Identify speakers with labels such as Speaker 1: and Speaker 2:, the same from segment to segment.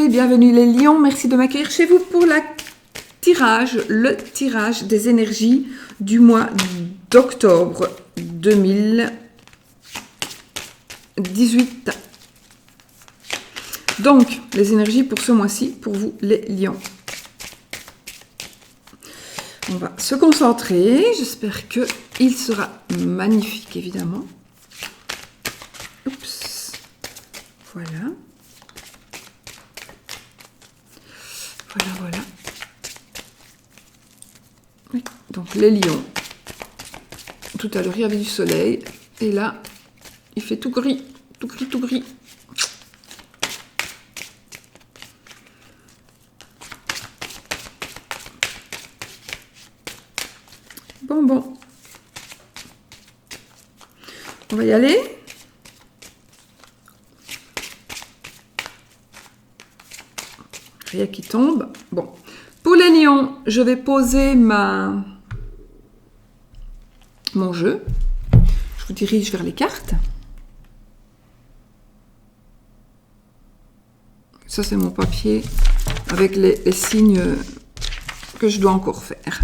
Speaker 1: et bienvenue les lions. Merci de m'accueillir chez vous pour le tirage des énergies du mois d'octobre 2018. Donc, les énergies pour ce mois-ci, pour vous les lions. On va se concentrer. J'espère qu'il sera magnifique, évidemment. Oups. Voilà. Voilà. Oui, donc les lions. Tout à l'heure, il y avait du soleil. Et là, il fait tout gris. Tout gris. Bon. On va y aller. Rien qui tombe. Bon. Pour les lions, je vais poser mon jeu. Je vous dirige vers les cartes. Ça, c'est mon papier avec les signes que je dois encore faire.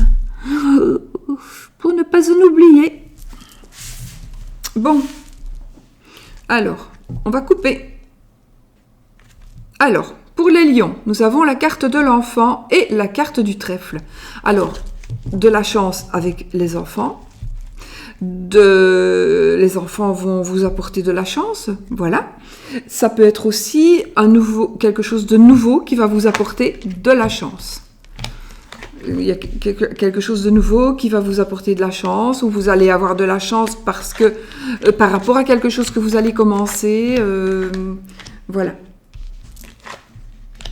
Speaker 1: Pour ne pas en oublier. Bon. Alors, on va couper. Alors, pour les lions, nous avons la carte de l'enfant et la carte du trèfle. Alors, de la chance avec les enfants. Les enfants vont vous apporter de la chance, voilà. Ça peut être aussi quelque chose de nouveau qui va vous apporter de la chance. Il y a quelque chose de nouveau qui va vous apporter de la chance, ou vous allez avoir de la chance parce que par rapport à quelque chose que vous allez commencer, voilà.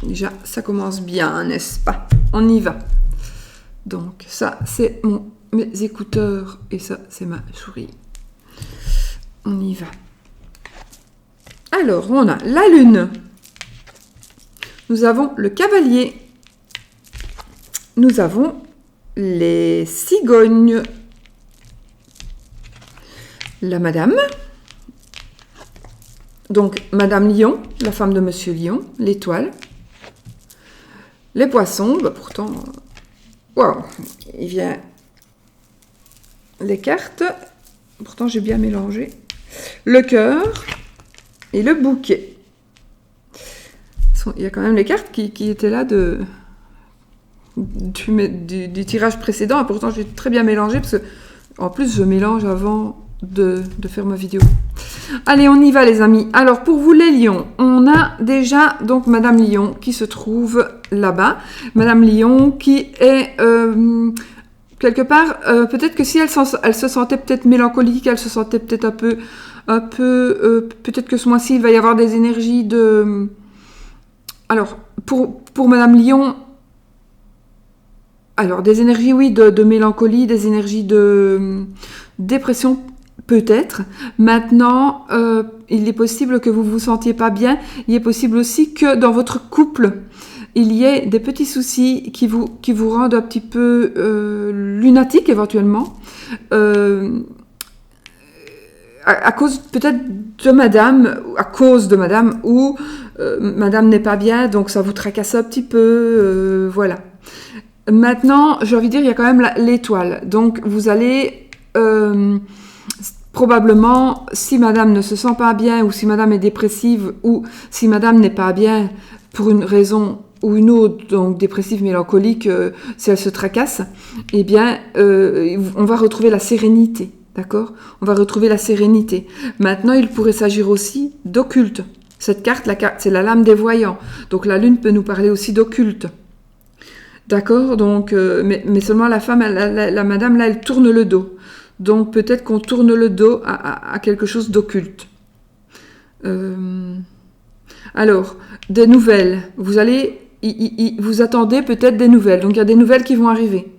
Speaker 1: Déjà, ça commence bien, n'est-ce pas? On y va. Donc, ça, c'est mes écouteurs et ça, c'est ma souris. On y va. Alors, on a la lune. Nous avons le cavalier. Nous avons les cigognes. La madame. Donc, Madame Lion, la femme de Monsieur Lion, l'étoile. Les poissons, pourtant, waouh, il vient les cartes, pourtant j'ai bien mélangé, le cœur et le bouquet. Il y a quand même les cartes qui étaient là du tirage précédent, et pourtant j'ai très bien mélangé, parce que en plus je mélange avant de faire ma vidéo. Allez, on y va les amis. Alors pour vous les lions, on a déjà donc Madame Lion qui se trouve là-bas. Madame Lion qui est quelque part, peut-être que si elle se sentait peut-être mélancolique, elle se sentait peut-être un peu peut-être que ce mois-ci il va y avoir des énergies de... Alors pour Madame Lion, alors des énergies oui de mélancolie, des énergies de dépression. Peut-être. Maintenant, il est possible que vous vous sentiez pas bien. Il est possible aussi que dans votre couple, il y ait des petits soucis qui vous rendent un petit peu lunatique éventuellement. À cause peut-être de madame, ou madame n'est pas bien, donc ça vous tracasse un petit peu. Voilà. Maintenant, j'ai envie de dire, il y a quand même l'étoile. Donc, vous allez... probablement, si madame ne se sent pas bien, ou si madame est dépressive, ou si madame n'est pas bien pour une raison ou une autre, donc dépressive, mélancolique, si elle se tracasse, eh bien, on va retrouver la sérénité, d'accord? On va retrouver la sérénité. Maintenant, il pourrait s'agir aussi d'occulte. Cette carte, c'est la lame des voyants. Donc, la lune peut nous parler aussi d'occulte. D'accord? Donc, mais seulement la femme, la madame, là, elle tourne le dos. Donc, peut-être qu'on tourne le dos à quelque chose d'occulte. Alors, des nouvelles. Vous attendez peut-être des nouvelles. Donc, il y a des nouvelles qui vont arriver.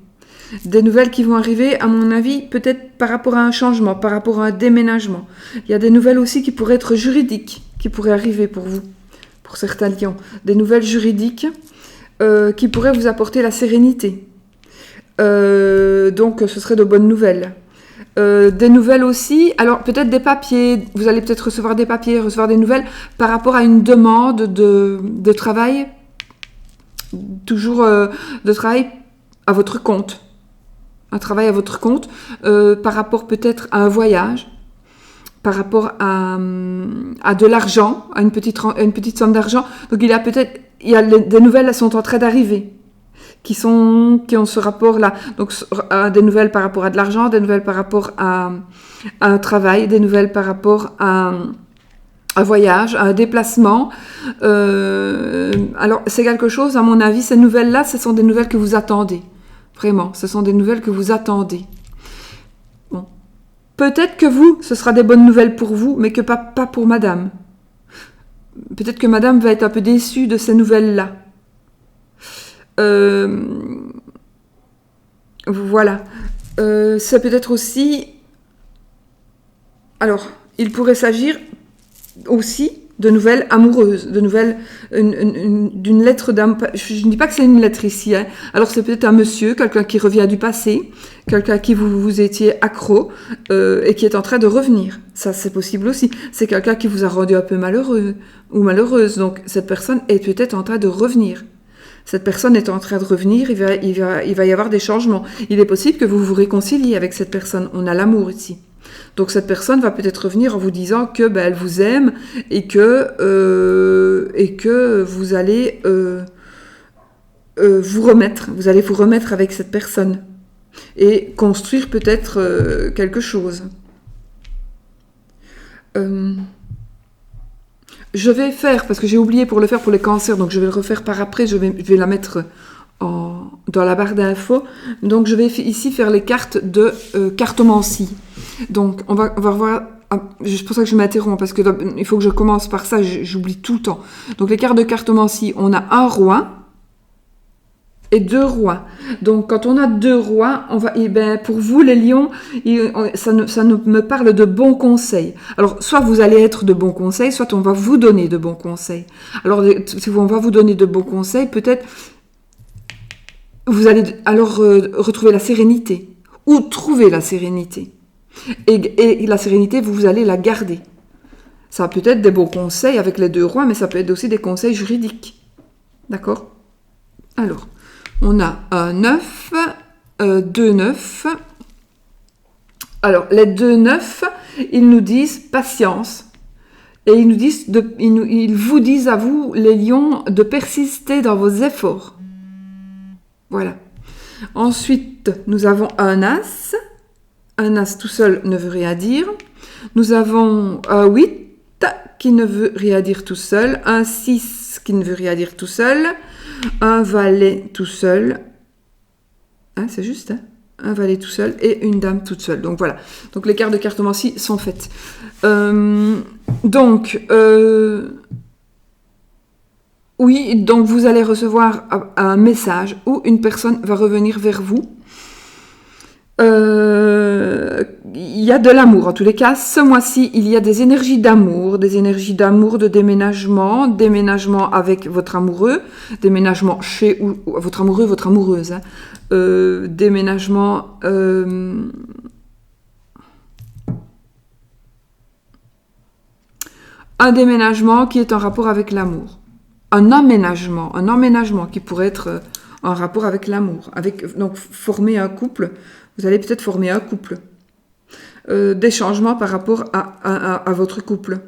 Speaker 1: Des nouvelles qui vont arriver, à mon avis, peut-être par rapport à un changement, par rapport à un déménagement. Il y a des nouvelles aussi qui pourraient être juridiques, qui pourraient arriver pour vous, pour certains lions. Des nouvelles juridiques qui pourraient vous apporter la sérénité. Donc, ce serait de bonnes nouvelles. Des nouvelles aussi, alors peut-être des papiers, vous allez peut-être recevoir des papiers, recevoir des nouvelles par rapport à une demande de travail toujours de travail à votre compte. Un travail à votre compte par rapport peut-être à un voyage, par rapport à de l'argent, à une petite somme d'argent. Donc il y a des nouvelles, elles sont en train d'arriver, qui ont ce rapport-là. Donc des nouvelles par rapport à de l'argent, des nouvelles par rapport à un travail, des nouvelles par rapport à un voyage, un déplacement. Alors c'est quelque chose, à mon avis, ces nouvelles-là, ce sont des nouvelles que vous attendez. Vraiment, ce sont des nouvelles que vous attendez. Bon. Peut-être que vous, ce sera des bonnes nouvelles pour vous, mais que pas pour madame. Peut-être que madame va être un peu déçue de ces nouvelles-là. Voilà. C'est peut-être aussi... Alors, il pourrait s'agir aussi de nouvelles amoureuses, de nouvelles d'une lettre d'amour. Je ne dis pas que c'est une lettre ici. Hein. Alors c'est peut-être un monsieur, quelqu'un qui revient du passé, quelqu'un à qui vous étiez accro et qui est en train de revenir. Ça c'est possible aussi. C'est quelqu'un qui vous a rendu un peu malheureux ou malheureuse. Donc cette personne est peut-être en train de revenir. Cette personne est en train de revenir, il va y avoir des changements. Il est possible que vous vous réconciliez avec cette personne. On a l'amour ici. Donc cette personne va peut-être revenir en vous disant que elle vous aime et que vous allez vous remettre avec cette personne et construire peut-être quelque chose. Je vais faire, parce que j'ai oublié pour le faire pour les cancers, donc je vais le refaire par après, je vais la mettre dans la barre d'infos. Donc je vais ici faire les cartes de cartomancie. Donc on va voir, c'est pour ça que je m'interromps, parce que il faut que je commence par ça, j'oublie tout le temps. Donc les cartes de cartomancie, on a un roi et 2 rois. Donc quand on a 2 rois, pour vous les lions, ça me parle de bons conseils. Alors soit vous allez être de bons conseils, soit on va vous donner de bons conseils. Alors si on va vous donner de bons conseils, peut-être vous allez alors retrouver la sérénité ou trouver la sérénité. Et la sérénité, vous allez la garder. Ça peut être des bons conseils avec les 2 rois, mais ça peut être aussi des conseils juridiques. D'accord ? Alors, on a un 9, 2 9. Alors, les 2 9, ils nous disent patience. Et ils vous disent à vous, les lions, de persister dans vos efforts. Voilà. Ensuite, nous avons un as. Un as tout seul ne veut rien dire. Nous avons un 8 qui ne veut rien dire tout seul. Un 6 qui ne veut rien dire tout seul. Un valet tout seul. Hein, c'est juste, hein? Un valet tout seul et une dame toute seule. Donc voilà. Donc les cartes de cartomancie sont faites. Oui, donc vous allez recevoir un message où une personne va revenir vers vous. Il y a de l'amour. En tous les cas, ce mois-ci, il y a des énergies d'amour, de déménagement avec votre amoureux, déménagement chez votre amoureux, votre amoureuse, hein. Déménagement... un déménagement qui est en rapport avec l'amour. Un emménagement qui pourrait être en rapport avec l'amour. Donc, former un couple. Vous allez peut-être former un couple. Des changements par rapport à votre couple.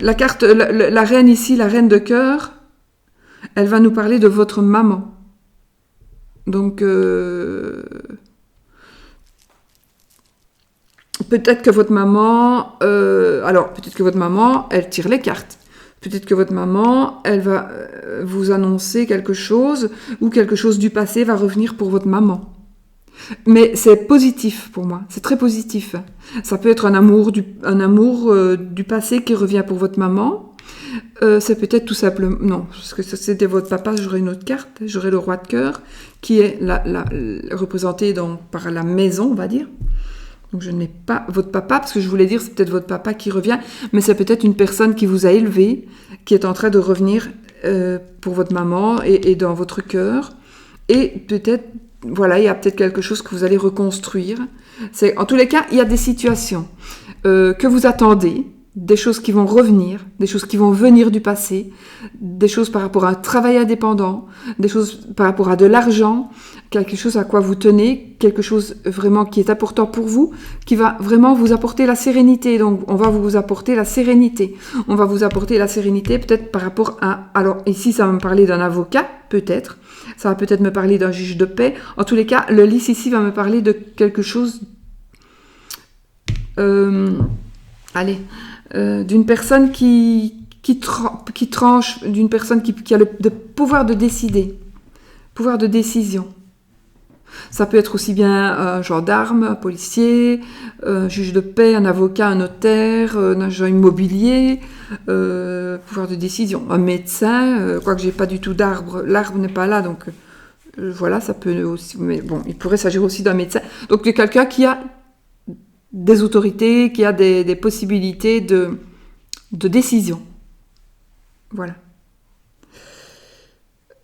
Speaker 1: La carte, la reine ici, la reine de cœur, elle va nous parler de votre maman. Donc, peut-être que votre maman, elle tire les cartes. Peut-être que votre maman, elle va vous annoncer quelque chose ou quelque chose du passé va revenir pour votre maman. Mais c'est positif pour moi, c'est très positif. Ça peut être un amour du passé qui revient pour votre maman. C'est peut-être tout simplement... Non, parce que c'était votre papa, j'aurais une autre carte. J'aurais le roi de cœur qui est représenté par la maison, on va dire. Donc je n'ai pas votre papa, parce que je voulais dire c'est peut-être votre papa qui revient, mais c'est peut-être une personne qui vous a élevé, qui est en train de revenir pour votre maman et dans votre cœur. Et peut-être, voilà, il y a peut-être quelque chose que vous allez reconstruire. En tous les cas, il y a des situations que vous attendez, des choses qui vont revenir, des choses qui vont venir du passé, des choses par rapport à un travail indépendant, des choses par rapport à de l'argent, quelque chose à quoi vous tenez, quelque chose vraiment qui est important pour vous, qui va vraiment vous apporter la sérénité. Donc, on va vous apporter la sérénité. On va vous apporter la sérénité peut-être par rapport à... Alors, ici, ça va me parler d'un avocat, peut-être. Ça va peut-être me parler d'un juge de paix. En tous les cas, le lys ici va me parler de quelque chose... d'une personne qui tranche, d'une personne qui a le pouvoir de décider, pouvoir de décision. Ça peut être aussi bien un gendarme, un policier, un juge de paix, un avocat, un notaire, un agent immobilier, pouvoir de décision, un médecin, quoique j'ai pas du tout d'arbre, l'arbre n'est pas là, donc voilà, ça peut aussi, mais bon, il pourrait s'agir aussi d'un médecin. Donc de quelqu'un qui a des autorités, qui a des possibilités de décision. Voilà.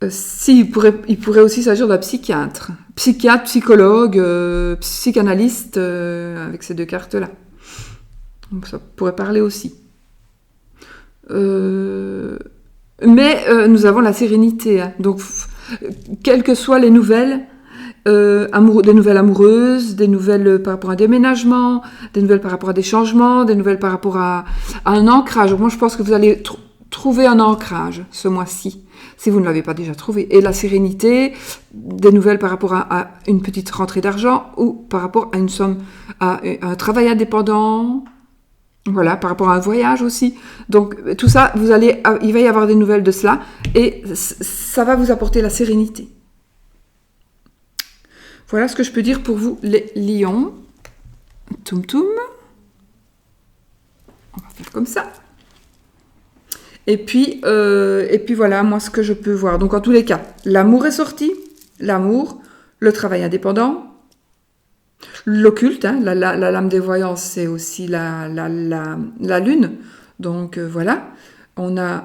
Speaker 1: Il pourrait aussi s'agir d'un psychiatre. Psychiatre, psychologue, psychanalyste, avec ces deux cartes-là. Donc ça pourrait parler aussi. Mais nous avons la sérénité. Hein. Donc, quelles que soient les nouvelles, des nouvelles amoureuses, des nouvelles par rapport à un déménagement, des nouvelles par rapport à des changements, des nouvelles par rapport à un ancrage. Moi, je pense que vous allez trouver un ancrage ce mois-ci, si vous ne l'avez pas déjà trouvé. Et la sérénité, des nouvelles par rapport à une petite rentrée d'argent ou par rapport à une somme, à un travail indépendant, voilà, par rapport à un voyage aussi. Donc, tout ça, il va y avoir des nouvelles de cela et ça va vous apporter la sérénité. Voilà ce que je peux dire pour vous, les lions. Toum toum. On va faire comme ça. Et puis voilà, moi, ce que je peux voir. Donc, en tous les cas, l'amour est sorti. L'amour, le travail indépendant, l'occulte, hein, la lame des voyants, c'est aussi la lune. Donc, voilà. On a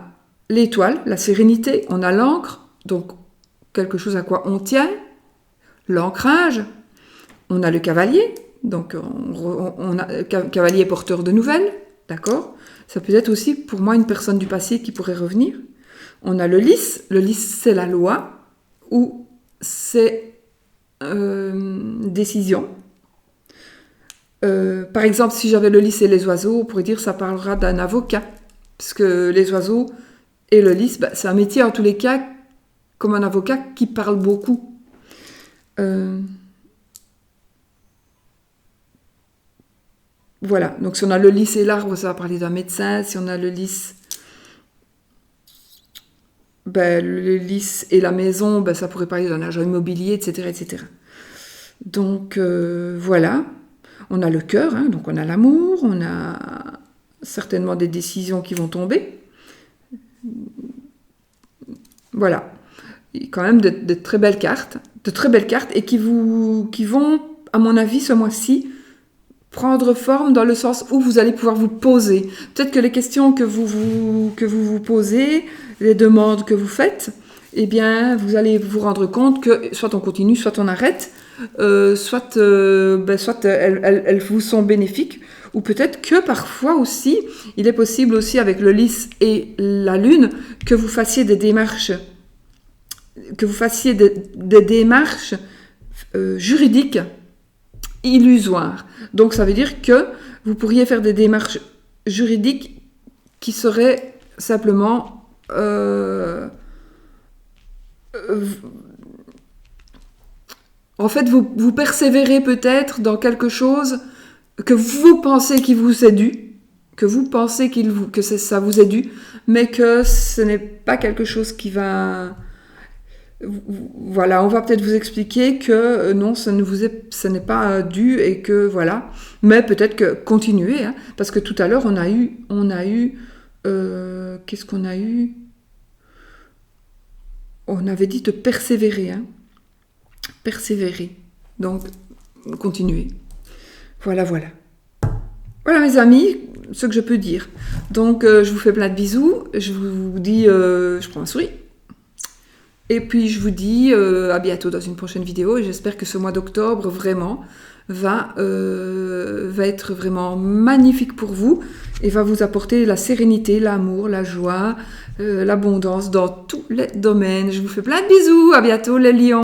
Speaker 1: l'étoile, la sérénité. On a l'encre, donc quelque chose à quoi on tient. L'ancrage, on a le cavalier, donc on a cavalier porteur de nouvelles, d'accord. Ça peut être aussi pour moi une personne du passé qui pourrait revenir. On a le lys c'est la loi, ou c'est décision. Par exemple, si j'avais le lys et les oiseaux, on pourrait dire que ça parlera d'un avocat, parce que les oiseaux et le lys, c'est un métier en tous les cas, comme un avocat qui parle beaucoup. Voilà, donc si on a le lys et l'arbre, ça va parler d'un médecin. Si on a le lys et la maison, ça pourrait parler d'un agent immobilier, etc. etc. Donc voilà, on a le cœur, hein, donc on a l'amour, on a certainement des décisions qui vont tomber. Voilà, quand même de très belles cartes. Et qui vont, à mon avis, ce mois-ci, prendre forme dans le sens où vous allez pouvoir vous poser. Peut-être que les questions que vous posez, les demandes que vous faites, eh bien, vous allez vous rendre compte que soit on continue, soit on arrête, soit elles vous sont bénéfiques, ou peut-être que parfois aussi, il est possible aussi avec le lys et la lune, que vous fassiez des démarches juridiques illusoires. Donc ça veut dire que vous pourriez faire des démarches juridiques qui seraient simplement en fait vous persévérez peut-être dans quelque chose que vous pensez qu'il vous est dû, que vous pensez ça vous est dû, mais que ce n'est pas quelque chose qui va... Voilà, on va peut-être vous expliquer que non, ce n'est pas dû et que voilà. Mais peut-être que continuez, hein, parce que tout à l'heure on a eu, qu'est-ce qu'on a eu ? On avait dit de persévérer, hein. Persévérer. Donc continuez. Voilà. Voilà mes amis, ce que je peux dire. Donc je vous fais plein de bisous. Je vous dis, je prends ma souris. Et puis je vous dis à bientôt dans une prochaine vidéo et j'espère que ce mois d'octobre, vraiment, va être vraiment magnifique pour vous et va vous apporter la sérénité, l'amour, la joie, l'abondance dans tous les domaines. Je vous fais plein de bisous, à bientôt les lions.